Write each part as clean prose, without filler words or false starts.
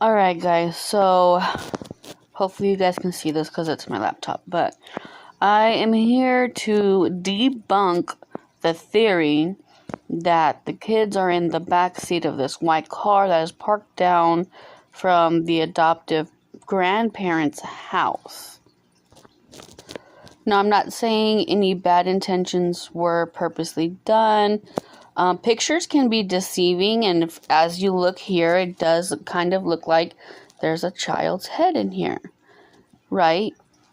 Alright guys, so hopefully you guys can see this because it's my laptop, but I am here to debunk the theory that the kids are in the back seat of this white car that is parked down from the adoptive grandparents' house. Now, I'm not saying any bad intentions were purposely done. Pictures can be deceiving, and as you look here, it does kind of look like there's a child's head in here, right?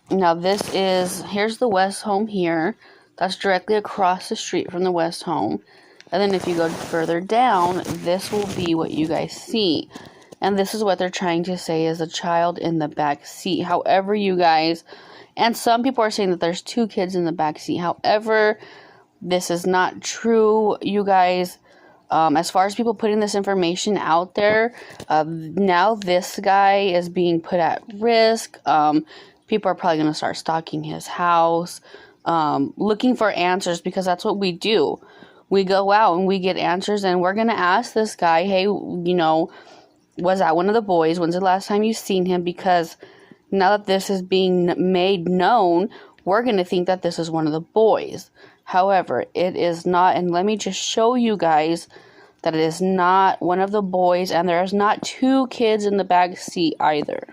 Now, here's the West home here. That's directly across the street from the West home. And then if you go further down, this will be what you guys see. And this is what they're trying to say is a child in the back seat. However, you guys, and some people are saying that there's 2 kids in the back seat. However, this is not true, you guys. As far as people putting this information out there, now this guy is being put at risk. People are probably going to start stalking his house, looking for answers, because that's what we do. We go out and we get answers, and we're going to ask this guy, hey, was that one of the boys? When's the last time you seen him? Because now that this is being made known, we're going to think that this is one of the boys. However, it is not, and let me just show you guys that it is not one of the boys, and there's not 2 kids in the back seat either.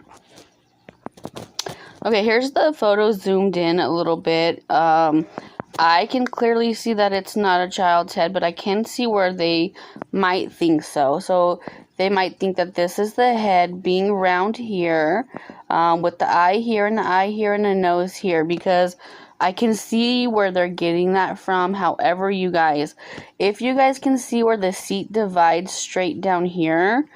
Okay, here's the photo zoomed in a little bit. I can clearly see that it's not a child's head, but I can see where they might think so. So they might think that this is the head being round here, with the eye here and the eye here and the nose here, because I can see where they're getting that from. However, you guys, if you guys can see where the seat divides straight down here,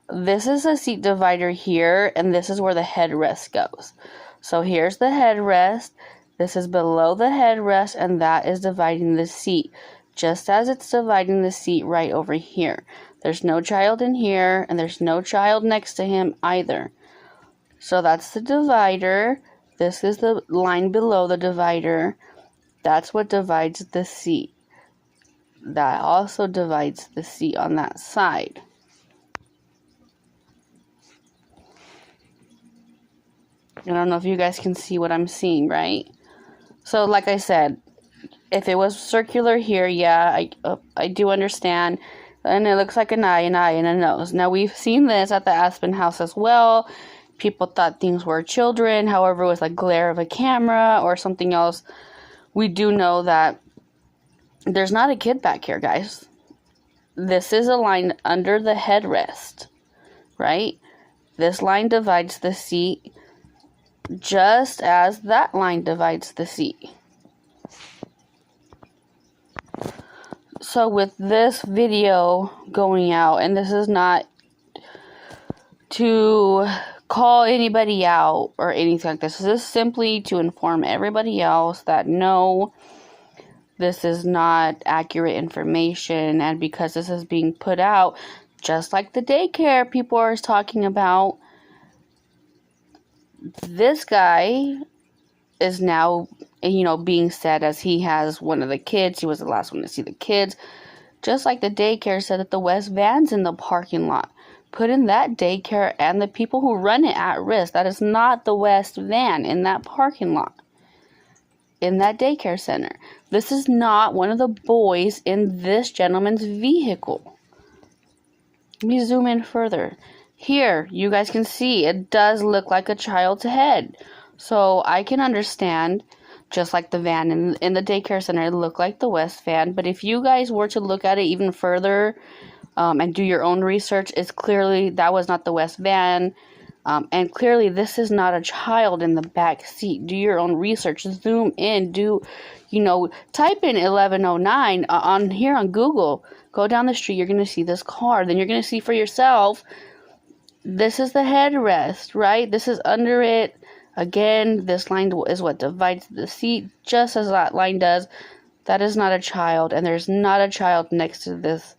this is a seat divider here, and this is where the headrest goes. So here's the headrest. This is below the headrest, and that is dividing the seat, just as it's dividing the seat right over here. There's no child in here, and there's no child next to him either. So that's the divider. This is the line below the divider. That's what divides the seat. That also divides the seat on that side. I don't know if you guys can see what I'm seeing, right? So, like I said, if it was circular here, yeah, I do understand. And it looks like an eye, and a nose. Now, we've seen this at the Aspen house as well. People thought things were children. However, it was like glare of a camera or something else. We do know that there's not a kid back here, guys. This is a line under the headrest, right? This line divides the seat, just as that line divides the seat. So with this video going out, and this is not to call anybody out or anything like this. This is simply to inform everybody else that no, this is not accurate information, and because this is being put out, just like the daycare people are talking about, this guy is now, being said as he has one of the kids. He was the last one to see the kids. Just like the daycare said that the West van's in the parking lot. Putting that daycare and the people who run it at risk. That is not the West van in that parking lot, in that daycare center. This is not one of the boys in this gentleman's vehicle. Let me zoom in further. Here, you guys can see it does look like a child's head. So I can understand, just like the van in the daycare center, it looked like the West van. But if you guys were to look at it even further, and do your own research, it's clearly that was not the West van, and clearly this is not a child in the back seat. Do your own research, zoom in, type in 1109 on here on Google. Go down the street, you're going to see this car. Then you're going to see for yourself, this is the headrest, right? This is under it. Again, this line is what divides the seat, just as that line does. That is not a child, and there's not a child next to this.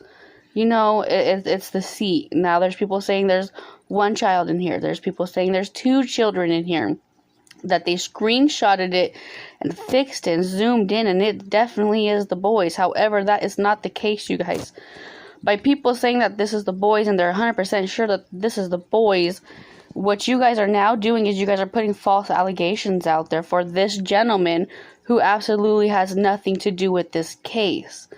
It's the seat. Now, there's people saying there's 1 child in here. There's people saying there's 2 children in here. That they screenshotted it and fixed it and zoomed in, and it definitely is the boys. However, that is not the case, you guys. by people saying that this is the boys and they're 100% sure that this is the boys. What you guys are now doing is you guys are putting false allegations out there for this gentleman who absolutely has nothing to do with this case.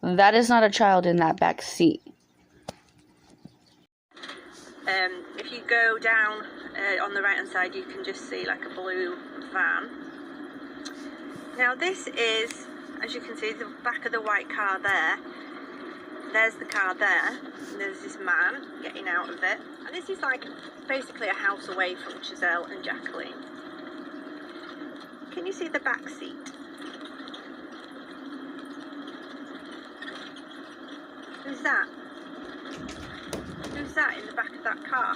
That is not a child in that back seat. If you go down on the right hand side, you can just see like a blue van. Now this is, as you can see, the back of the white car there. There's the car there, and there's this man getting out of it. And this is like basically a house away from Giselle and Jacqueline. Can you see the back seat? Who's that? Who's that in the back of that car?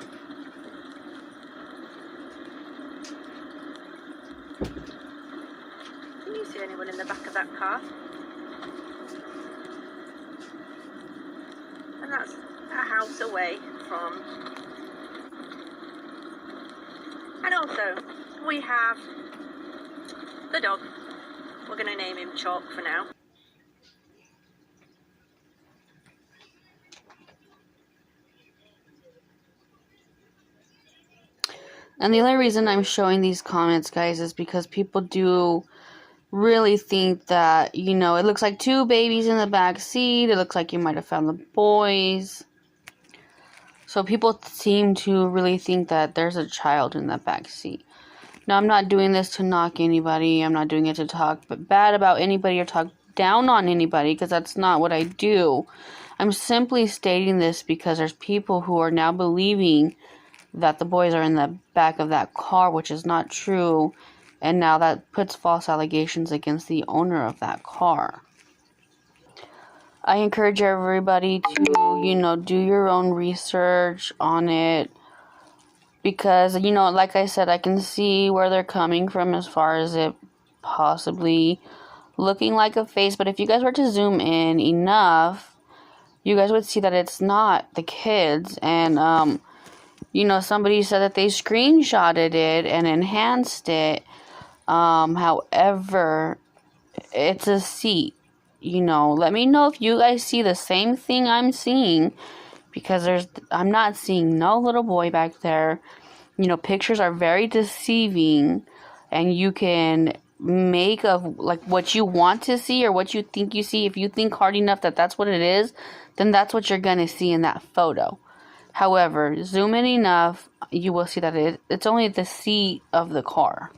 Can you see anyone in the back of that car? And that's a house away from. And also, we have the dog. We're going to name him Chalk for now. And the only reason I'm showing these comments, guys, is because people do really think that, you know, it looks like two babies in the back seat. It looks like you might have found the boys. So people seem to really think that there's a child in that back seat. Now, I'm not doing this to knock anybody. I'm not doing it to talk bad about anybody or talk down on anybody, because that's not what I do. I'm simply stating this because there's people who are now believing that the boys are in the back of that car, which is not true, and now that puts false allegations against the owner of that car. I encourage everybody to, you know, do your own research on it, because, you know, like I said, I can see where they're coming from as far as it possibly looking like a face, but if you guys were to zoom in enough, you guys would see that it's not the kids. And you know, somebody said that they screenshotted it and enhanced it. However, it's a seat. You know, let me know if you guys see the same thing I'm seeing, because I'm not seeing no little boy back there. You know, pictures are very deceiving, and you can make of like what you want to see or what you think you see. If you think hard enough that that's what it is, then that's what you're gonna see in that photo. However, zoom in enough, you will see that it's only the seat of the car.